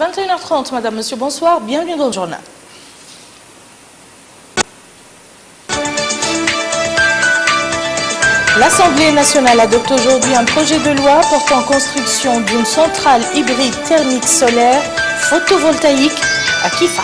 21h30, Madame, Monsieur, bonsoir, bienvenue dans le journal. L'Assemblée nationale adopte aujourd'hui un projet de loi portant construction d'une centrale hybride thermique solaire photovoltaïque à Kifa.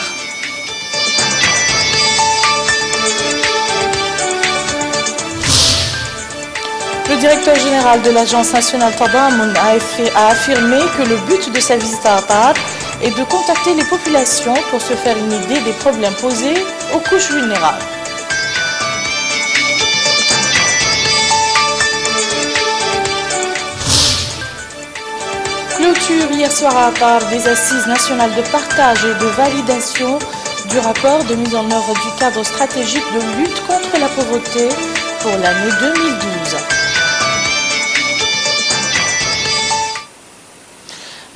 Le directeur général de l'Agence nationale Tadamun a affirmé que le but de sa visite à Atar est de contacter les populations pour se faire une idée des problèmes posés aux couches vulnérables. Clôture hier soir à Atar des assises nationales de partage et de validation du rapport de mise en œuvre du cadre stratégique de lutte contre la pauvreté pour l'année 2012.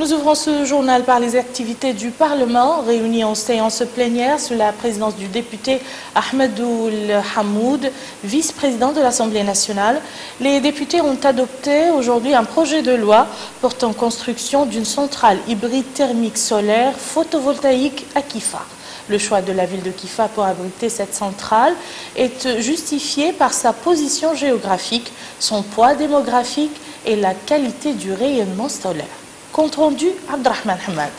Nous ouvrons ce journal par les activités du Parlement, réunis en séance plénière sous la présidence du député Ahmedoul Hamoud, vice-président de l'Assemblée nationale. Les députés ont adopté aujourd'hui un projet de loi portant construction d'une centrale hybride thermique solaire photovoltaïque à Kifa. Le choix de la ville de Kifa pour abriter cette centrale est justifié par sa position géographique, son poids démographique et la qualité du rayonnement solaire. Compte rendu, Abdrahman Hamad.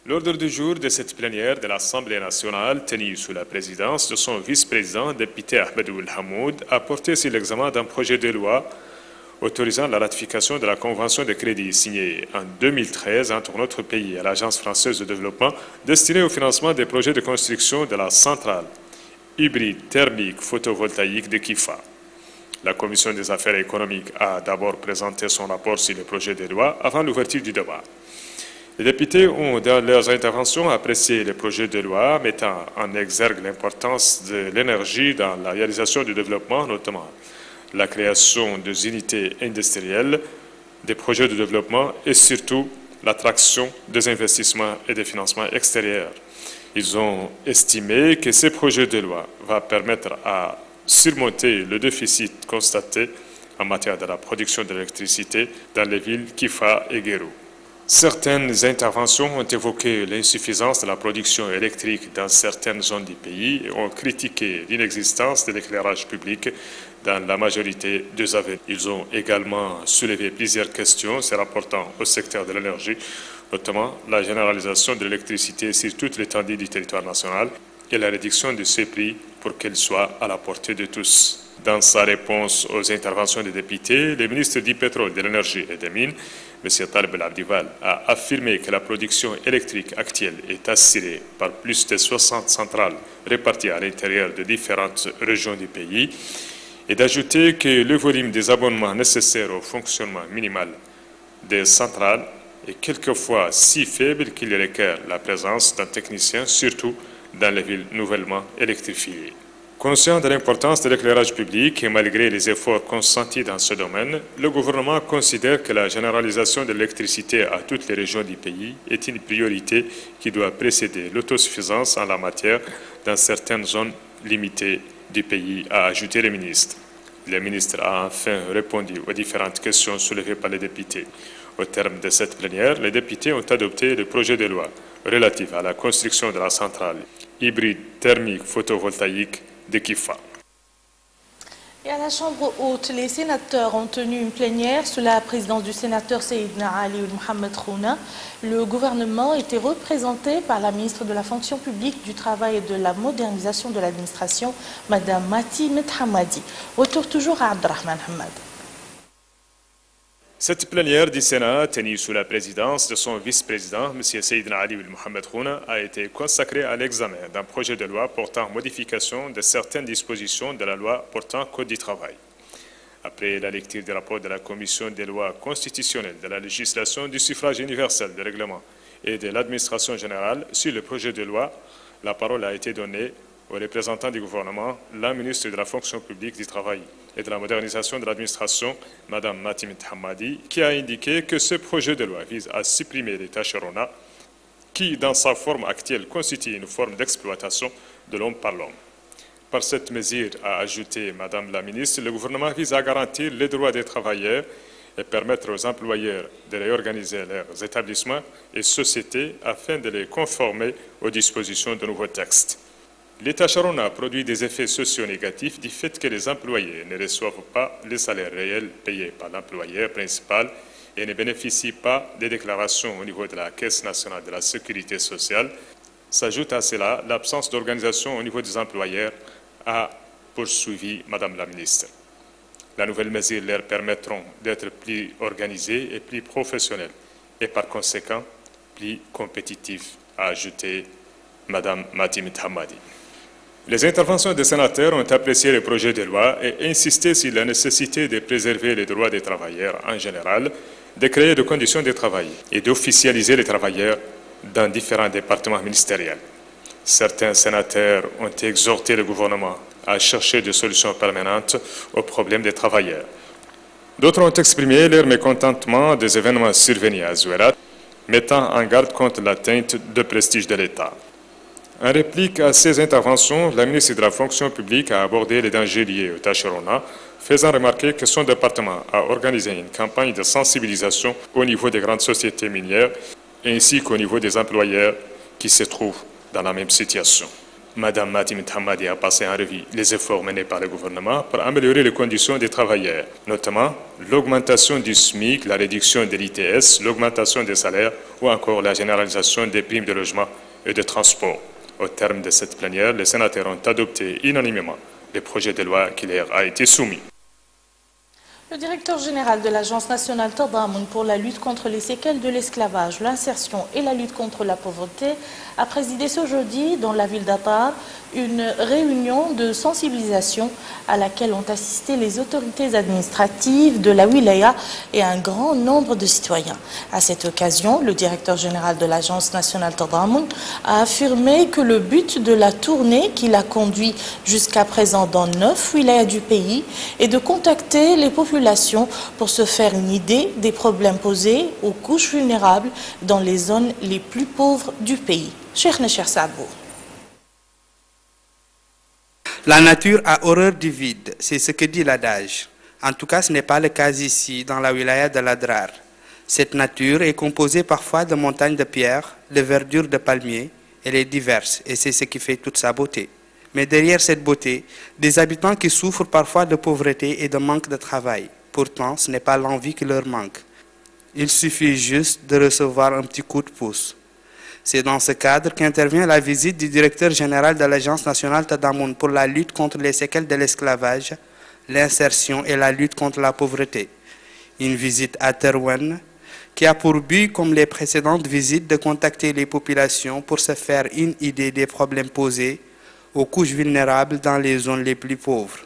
L'ordre du jour de cette plénière de l'Assemblée nationale, tenue sous la présidence de son vice-président, député Ahmedoul Hamoud, a porté sur l'examen d'un projet de loi autorisant la ratification de la convention de crédit signée en 2013 entre notre pays et l'Agence française de développement destinée au financement des projets de construction de la centrale hybride thermique photovoltaïque de Kifa. La Commission des affaires économiques a d'abord présenté son rapport sur le projet de loi avant l'ouverture du débat. Les députés ont, dans leurs interventions, apprécié le projet de loi, mettant en exergue l'importance de l'énergie dans la réalisation du développement, notamment la création des unités industrielles, des projets de développement et surtout l'attraction des investissements et des financements extérieurs. Ils ont estimé que ce projet de loi va permettre à surmonter le déficit constaté en matière de la production d'électricité dans les villes Kifa et Guérou. Certaines interventions ont évoqué l'insuffisance de la production électrique dans certaines zones du pays et ont critiqué l'inexistence de l'éclairage public dans la majorité des avenues. Ils ont également soulevé plusieurs questions se rapportant au secteur de l'énergie, notamment la généralisation de l'électricité sur toute l'étendue du territoire national et la réduction de ses prix pour qu'elle soit à la portée de tous. Dans sa réponse aux interventions des députés, le ministre du Pétrole, de l'Énergie et des Mines, M. Taleb El Abdival, a affirmé que la production électrique actuelle est assurée par plus de 60 centrales réparties à l'intérieur de différentes régions du pays et d'ajouter que le volume des abonnements nécessaires au fonctionnement minimal des centrales est quelquefois si faible qu'il requiert la présence d'un technicien, surtout dans les villes nouvellement électrifiées. Conscient de l'importance de l'éclairage public et malgré les efforts consentis dans ce domaine, le gouvernement considère que la généralisation de l'électricité à toutes les régions du pays est une priorité qui doit précéder l'autosuffisance en la matière dans certaines zones limitées du pays, a ajouté le ministre. Le ministre a enfin répondu aux différentes questions soulevées par les députés. Au terme de cette plénière, les députés ont adopté le projet de loi relatif à la construction de la centrale hybride thermique photovoltaïque de Kifa. Et à la Chambre haute, les sénateurs ont tenu une plénière sous la présidence du sénateur Seydina Ali Mohamed Khouna. Le gouvernement était représenté par la ministre de la fonction publique, du travail et de la modernisation de l'administration, Mme Mati Medhamadi. Retour toujours à Abdrahman Hamad. Cette plénière du Sénat, tenue sous la présidence de son vice-président, M. Seydina Ali Mohamed Khouna, a été consacrée à l'examen d'un projet de loi portant modification de certaines dispositions de la loi portant Code du travail. Après la lecture du rapport de la Commission des lois constitutionnelles, de la législation, du suffrage universel, des règlements et de l'administration générale sur le projet de loi, la parole a été donnée au représentant du gouvernement, la ministre de la fonction publique, du travail et de la modernisation de l'administration, Mme Mati Medhamadi, qui a indiqué que ce projet de loi vise à supprimer les tâcheronnats qui, dans sa forme actuelle, constituent une forme d'exploitation de l'homme par l'homme. Par cette mesure, a ajouté Mme la ministre, le gouvernement vise à garantir les droits des travailleurs et permettre aux employeurs de réorganiser leurs établissements et sociétés afin de les conformer aux dispositions de nouveaux textes. L'État Sharon a produit des effets sociaux négatifs du fait que les employés ne reçoivent pas les salaires réels payés par l'employeur principal et ne bénéficient pas des déclarations au niveau de la Caisse nationale de la sécurité sociale. S'ajoute à cela l'absence d'organisation au niveau des employeurs, a poursuivi Madame la ministre. La nouvelle mesure leur permettront d'être plus organisés et plus professionnels et par conséquent plus compétitifs, a ajouté Madame Matimit Hamadi. Les interventions des sénateurs ont apprécié le projet de loi et insisté sur la nécessité de préserver les droits des travailleurs en général, de créer des conditions de travail et d'officialiser les travailleurs dans différents départements ministériels. Certains sénateurs ont exhorté le gouvernement à chercher des solutions permanentes aux problèmes des travailleurs. D'autres ont exprimé leur mécontentement des événements survenus à Zouérat, mettant en garde contre l'atteinte de prestige de l'État. En réplique à ces interventions, la ministre de la fonction publique a abordé les dangers liés au Tacharona, faisant remarquer que son département a organisé une campagne de sensibilisation au niveau des grandes sociétés minières ainsi qu'au niveau des employeurs qui se trouvent dans la même situation. Madame Matimit Hamadi a passé en revue les efforts menés par le gouvernement pour améliorer les conditions des travailleurs, notamment l'augmentation du SMIC, la réduction de l'ITS, l'augmentation des salaires ou encore la généralisation des primes de logement et de transport. Au terme de cette plénière, les sénateurs ont adopté unanimement le projet de loi qui leur a été soumis. Le directeur général de l'Agence nationale Tadamun pour la lutte contre les séquelles de l'esclavage, l'insertion et la lutte contre la pauvreté a présidé ce jeudi dans la ville d'Atar une réunion de sensibilisation à laquelle ont assisté les autorités administratives de la wilaya et un grand nombre de citoyens. À cette occasion, le directeur général de l'Agence nationale Tadamun a affirmé que le but de la tournée qu'il a conduit jusqu'à présent dans 9 wilayas du pays est de contacter les populations pour se faire une idée des problèmes posés aux couches vulnérables dans les zones les plus pauvres du pays. Cheikh Necher Sabou. La nature a horreur du vide, c'est ce que dit l'adage. En tout cas, ce n'est pas le cas ici, dans la wilaya de l'Adrar. Cette nature est composée parfois de montagnes de pierres, de verdure de palmiers. Elle est diverse et c'est ce qui fait toute sa beauté. Mais derrière cette beauté, des habitants qui souffrent parfois de pauvreté et de manque de travail. Pourtant, ce n'est pas l'envie qui leur manque. Il suffit juste de recevoir un petit coup de pouce. C'est dans ce cadre qu'intervient la visite du directeur général de l'Agence nationale Tadamun pour la lutte contre les séquelles de l'esclavage, l'insertion et la lutte contre la pauvreté. Une visite à Terwen qui a pour but, comme les précédentes visites, de contacter les populations pour se faire une idée des problèmes posés aux couches vulnérables dans les zones les plus pauvres.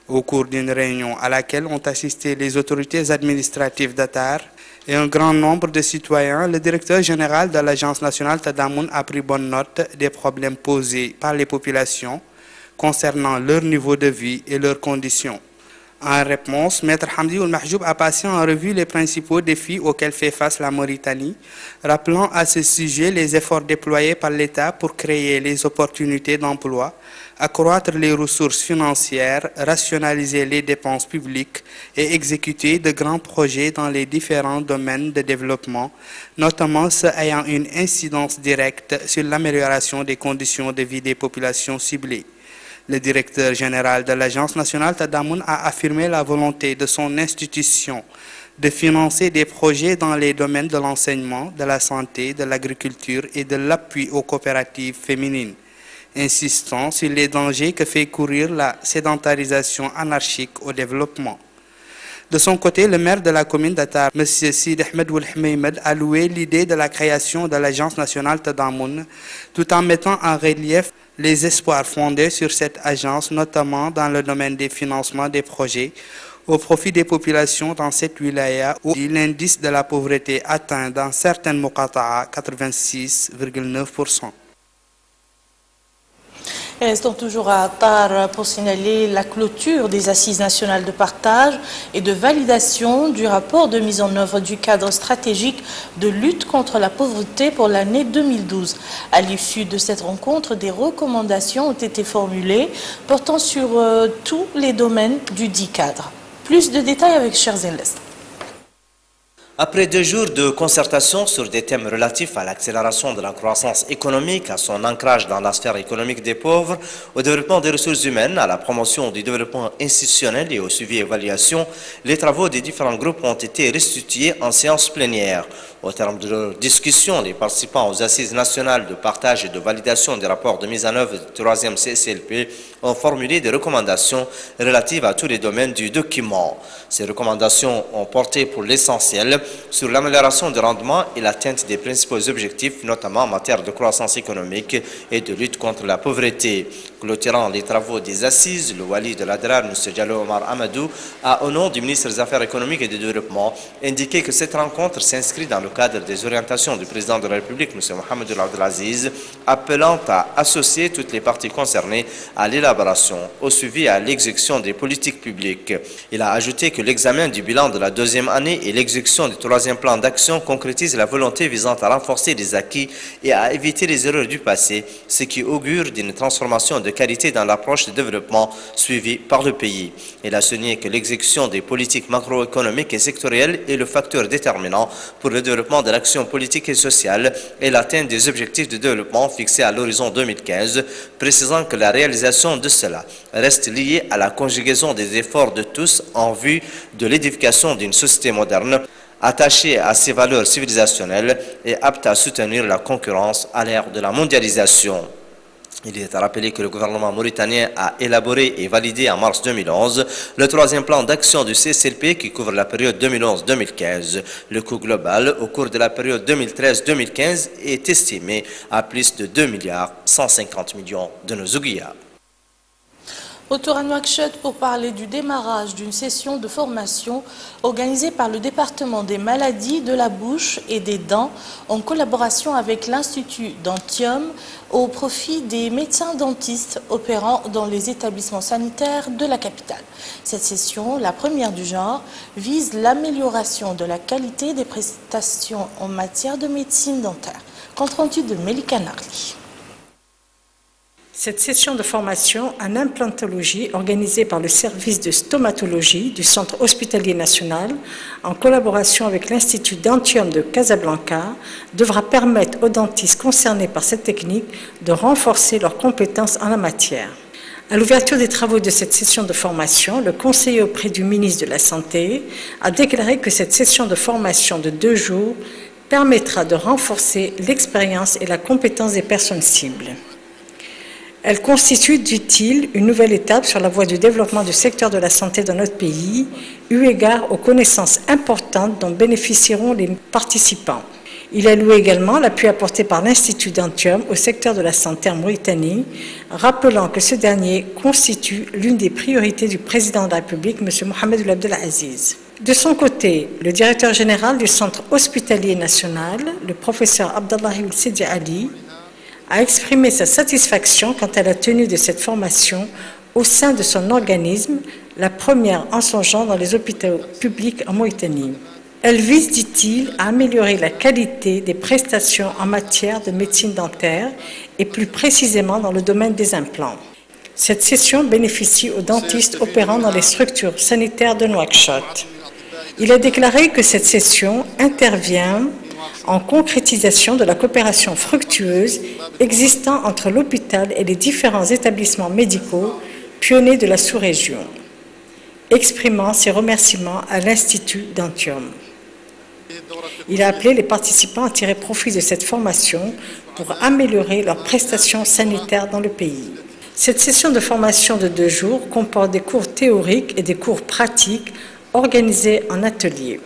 Au cours d'une réunion à laquelle ont assisté les autorités administratives d'Atar et un grand nombre de citoyens, le directeur général de l'Agence nationale Tadamun a pris bonne note des problèmes posés par les populations concernant leur niveau de vie et leurs conditions. En réponse, Maître Hamdi Ould Mahjoub a passé en revue les principaux défis auxquels fait face la Mauritanie, rappelant à ce sujet les efforts déployés par l'État pour créer les opportunités d'emploi, accroître les ressources financières, rationaliser les dépenses publiques et exécuter de grands projets dans les différents domaines de développement, notamment ceux ayant une incidence directe sur l'amélioration des conditions de vie des populations ciblées. Le directeur général de l'Agence nationale Tadamun a affirmé la volonté de son institution de financer des projets dans les domaines de l'enseignement, de la santé, de l'agriculture et de l'appui aux coopératives féminines, insistant sur les dangers que fait courir la sédentarisation anarchique au développement. De son côté, le maire de la commune d'Atar, M. Sid Ahmed Ould Hmeimed, a loué l'idée de la création de l'Agence nationale Tadamun, tout en mettant en relief les espoirs fondés sur cette agence, notamment dans le domaine des financements des projets, au profit des populations dans cette wilaya où l'indice de la pauvreté atteint dans certaines Muqata'a 86,9%. Restons toujours à Atar pour signaler la clôture des assises nationales de partage et de validation du rapport de mise en œuvre du cadre stratégique de lutte contre la pauvreté pour l'année 2012. À l'issue de cette rencontre, des recommandations ont été formulées portant sur tous les domaines du dit cadre. Plus de détails avec Cherzelest. Après 2 jours de concertation sur des thèmes relatifs à l'accélération de la croissance économique, à son ancrage dans la sphère économique des pauvres, au développement des ressources humaines, à la promotion du développement institutionnel et au suivi et évaluation, les travaux des différents groupes ont été restitués en séance plénière. Au terme de leur discussion, les participants aux assises nationales de partage et de validation des rapports de mise en œuvre du 3e CCLP ont formulé des recommandations relatives à tous les domaines du document. Ces recommandations ont porté pour l'essentiel sur l'amélioration du rendement et l'atteinte des principaux objectifs, notamment en matière de croissance économique et de lutte contre la pauvreté. Clôturant les travaux des assises, le wali de l'Adrar, M. Diallo Omar Amadou, a, au nom du ministre des Affaires économiques et du Développement, indiqué que cette rencontre s'inscrit dans le cadre des orientations du président de la République, M. Mohamed Abdelaziz, appelant à associer toutes les parties concernées à l'élaboration, au suivi et à l'exécution des politiques publiques. Il a ajouté que l'examen du bilan de la 2e année et l'exécution du 3e plan d'action concrétisent la volonté visant à renforcer les acquis et à éviter les erreurs du passé, ce qui augure d'une transformation de qualité dans l'approche de développement suivie par le pays. Il a souligné que l'exécution des politiques macroéconomiques et sectorielles est le facteur déterminant pour le développement de l'action politique et sociale et l'atteinte des objectifs de développement fixés à l'horizon 2015, précisant que la réalisation de cela reste liée à la conjugaison des efforts de tous en vue de l'édification d'une société moderne, attachée à ses valeurs civilisationnelles et apte à soutenir la concurrence à l'ère de la mondialisation. Il est à rappeler que le gouvernement mauritanien a élaboré et validé en mars 2011 le 3e plan d'action du CCLP qui couvre la période 2011-2015. Le coût global au cours de la période 2013-2015 est estimé à plus de 2,150 milliards de nos ouguiyas. Retour à Nouakchott pour parler du démarrage d'une session de formation organisée par le département des maladies de la bouche et des dents en collaboration avec l'Institut Dentium au profit des médecins dentistes opérant dans les établissements sanitaires de la capitale. Cette session, la première du genre, vise l'amélioration de la qualité des prestations en matière de médecine dentaire. Compte rendu de Melika Narli. Cette session de formation en implantologie organisée par le service de stomatologie du Centre hospitalier national en collaboration avec l'Institut Dentium de Casablanca devra permettre aux dentistes concernés par cette technique de renforcer leurs compétences en la matière. À l'ouverture des travaux de cette session de formation, le conseiller auprès du ministre de la Santé a déclaré que cette session de formation de 2 jours permettra de renforcer l'expérience et la compétence des personnes cibles. Elle constitue, dit-il, une nouvelle étape sur la voie du développement du secteur de la santé dans notre pays, eu égard aux connaissances importantes dont bénéficieront les participants. Il a loué également l'appui apporté par l'Institut Dentium au secteur de la santé en Mauritanie, rappelant que ce dernier constitue l'une des priorités du président de la République, M. Mohamed Abdelaziz. De son côté, le directeur général du Centre hospitalier national, le professeur Abdallahi Sidi Ali, a exprimé sa satisfaction quant à la tenue de cette formation au sein de son organisme, la première en son genre dans les hôpitaux publics en Mauritanie. Elle vise, dit-il, à améliorer la qualité des prestations en matière de médecine dentaire et plus précisément dans le domaine des implants. Cette session bénéficie aux dentistes opérant dans les structures sanitaires de Nouakchott. Il a déclaré que cette session intervient en concrétisation de la coopération fructueuse existant entre l'hôpital et les différents établissements médicaux pionniers de la sous-région, exprimant ses remerciements à l'Institut Dentium. Il a appelé les participants à tirer profit de cette formation pour améliorer leurs prestations sanitaires dans le pays. Cette session de formation de 2 jours comporte des cours théoriques et des cours pratiques organisés en atelier.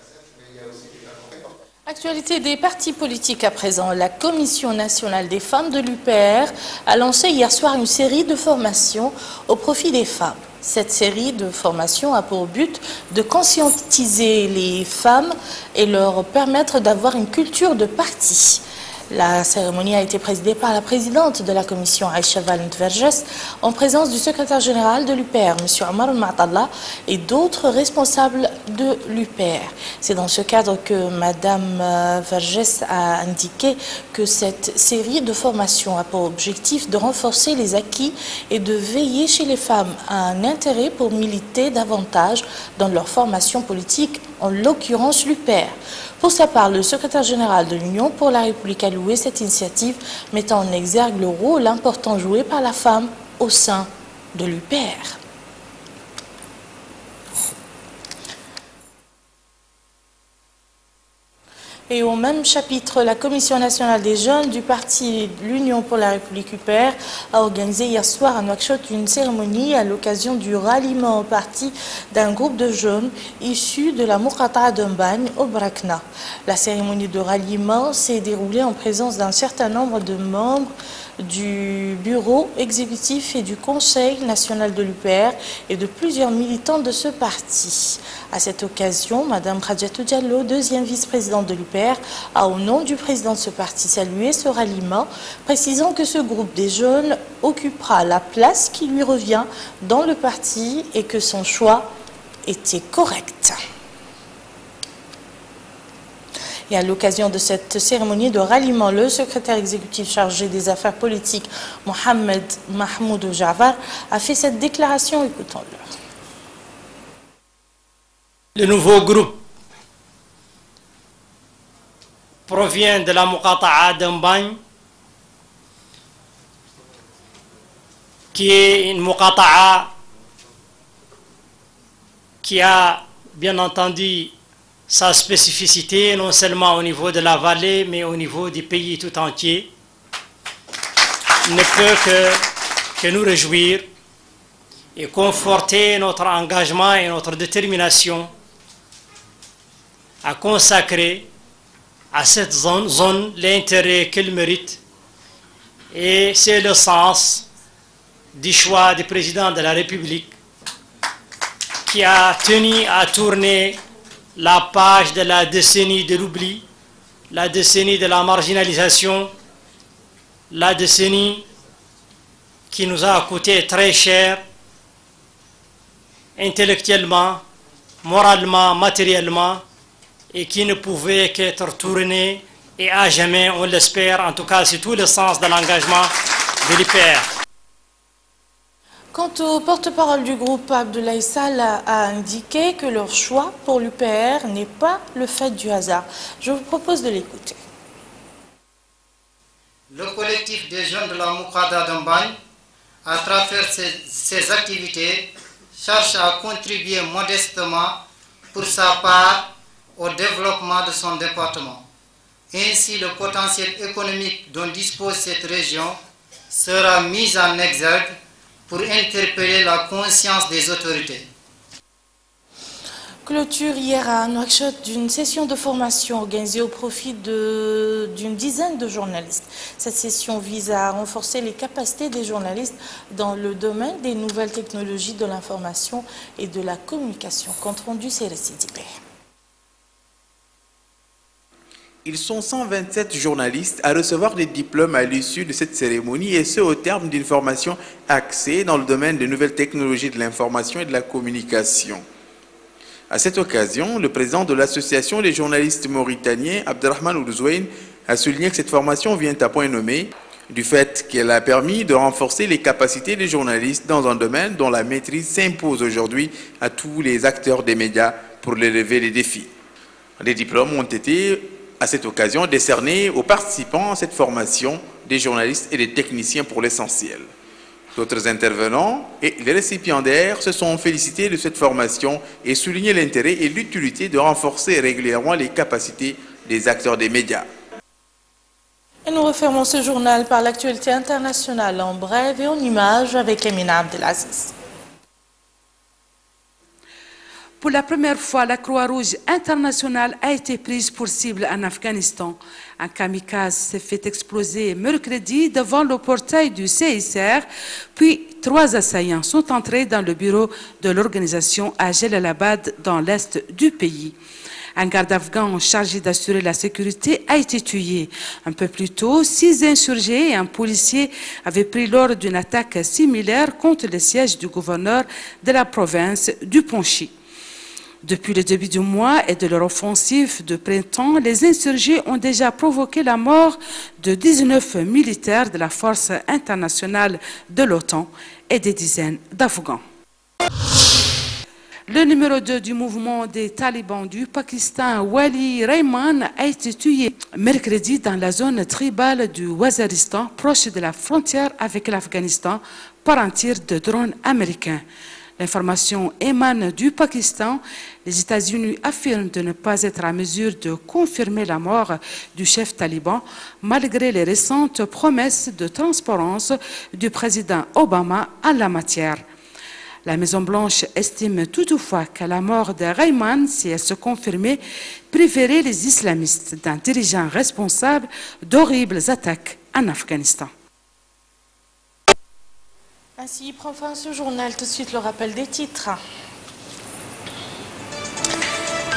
Actualité des partis politiques à présent. La Commission nationale des femmes de l'UPR a lancé hier soir une série de formations au profit des femmes. Cette série de formations a pour but de conscientiser les femmes et leur permettre d'avoir une culture de parti. La cérémonie a été présidée par la présidente de la commission Aïcha Valent Vergès en présence du secrétaire général de l'UPR, M. Omar Ma'tallah, et d'autres responsables de l'UPR. C'est dans ce cadre que Mme Vergès a indiqué que cette série de formations a pour objectif de renforcer les acquis et de veiller chez les femmes à un intérêt pour militer davantage dans leur formation politique, en l'occurrence l'UPR. Pour sa part, le secrétaire général de l'Union pour la République a loué cette initiative, mettant en exergue le rôle important joué par la femme au sein de l'UPR. Et au même chapitre, la Commission nationale des jeunes du parti L'Union pour la République UPR a organisé hier soir à Nouakchott une cérémonie à l'occasion du ralliement au parti d'un groupe de jeunes issus de la Muqata'a d'Mbagne au Brakna. La cérémonie de ralliement s'est déroulée en présence d'un certain nombre de membres du bureau exécutif et du conseil national de l'UPR et de plusieurs militants de ce parti. À cette occasion, Mme Khadjatou Diallo, deuxième vice-présidente de l'UPR, a au nom du président de ce parti salué ce ralliement, précisant que ce groupe des jeunes occupera la place qui lui revient dans le parti et que son choix était correct. Et à l'occasion de cette cérémonie de ralliement, le secrétaire exécutif chargé des affaires politiques, Mohamed Mahmoud Ja'far, a fait cette déclaration. Écoutons-le. Le nouveau groupe provient de la Muqata'a d'Mbagne, qui est une Muqata'a qui a bien entendu sa spécificité, non seulement au niveau de la vallée, mais au niveau du pays tout entier, ne peut que nous réjouir et conforter notre engagement et notre détermination à consacrer à cette zone l'intérêt qu'elle mérite. Et c'est le sens du choix du président de la République qui a tenu à tourner la page de la décennie de l'oubli, la décennie de la marginalisation, la décennie qui nous a coûté très cher, intellectuellement, moralement, matériellement, et qui ne pouvait qu'être tournée, et à jamais, on l'espère, en tout cas c'est tout le sens de l'engagement de l'UPR. Quant au porte-parole du groupe, Abdoulaye Sall a indiqué que leur choix pour l'UPR n'est pas le fait du hasard. Je vous propose de l'écouter. Le collectif des jeunes de la Muqata'a d'Mbagne, à travers ses activités, cherche à contribuer modestement pour sa part au développement de son département. Ainsi, le potentiel économique dont dispose cette région sera mis en exergue pour interpeller la conscience des autorités. Clôture hier à Nouakchott d'une session de formation organisée au profit d'une dizaine de journalistes. Cette session vise à renforcer les capacités des journalistes dans le domaine des nouvelles technologies de l'information et de la communication. Compte rendu, c'est Sidibé. Ils sont 127 journalistes à recevoir des diplômes à l'issue de cette cérémonie, et ce au terme d'une formation axée dans le domaine des nouvelles technologies de l'information et de la communication. À cette occasion, le président de l'association des journalistes mauritaniens, Abdelrahman Ourzouaine, a souligné que cette formation vient à point nommé du fait qu'elle a permis de renforcer les capacités des journalistes dans un domaine dont la maîtrise s'impose aujourd'hui à tous les acteurs des médias pour relever les défis. Les diplômes ont été à cette occasion décernés aux participants à cette formation, des journalistes et des techniciens pour l'essentiel. D'autres intervenants et les récipiendaires se sont félicités de cette formation et souligné l'intérêt et l'utilité de renforcer régulièrement les capacités des acteurs des médias. Et nous refermons ce journal par l'actualité internationale en bref et en images avec Emina Abdelaziz. Pour la première fois, la Croix-Rouge internationale a été prise pour cible en Afghanistan. Un kamikaze s'est fait exploser mercredi devant le portail du CICR, puis 3 assaillants sont entrés dans le bureau de l'organisation à Jalalabad, dans l'est du pays. Un garde afghan chargé d'assurer la sécurité a été tué. Un peu plus tôt, 6 insurgés et un policier avaient pris lors d'une attaque similaire contre le siège du gouverneur de la province du Panchi. Depuis le début du mois et de leur offensive de printemps, les insurgés ont déjà provoqué la mort de 19 militaires de la force internationale de l'OTAN et des dizaines d'Afghans. Le numéro 2 du mouvement des talibans du Pakistan, Wali Rehman, a été tué mercredi dans la zone tribale du Waziristan, proche de la frontière avec l'Afghanistan, par un tir de drone américain. L'information émane du Pakistan. Les États-Unis affirment de ne pas être à mesure de confirmer la mort du chef taliban, malgré les récentes promesses de transparence du président Obama en la matière. La Maison-Blanche estime toutefois que la mort de Rehman, si elle se confirmait, priverait les islamistes d'un dirigeant responsable d'horribles attaques en Afghanistan. Ainsi prend fin ce journal. Tout de suite le rappel des titres.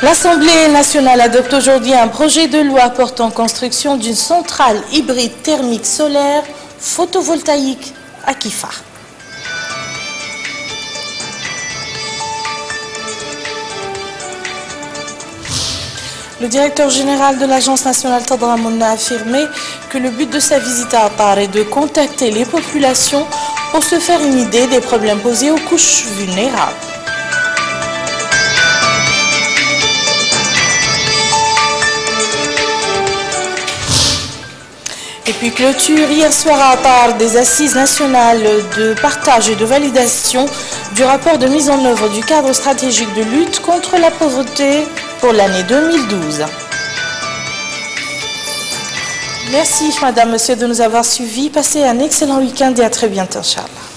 L'Assemblée nationale adopte aujourd'hui un projet de loi portant construction d'une centrale hybride thermique solaire photovoltaïque à Kifa. Le directeur général de l'Agence nationale Tadramoun a affirmé que le but de sa visite à Atar est de contacter les populations pour se faire une idée des problèmes posés aux couches vulnérables. Et puis clôture hier soir à Atar des assises nationales de partage et de validation du rapport de mise en œuvre du cadre stratégique de lutte contre la pauvreté pour l'année 2012. Merci Madame, Monsieur de nous avoir suivis. Passez un excellent week-end et à très bientôt, Inch'Allah.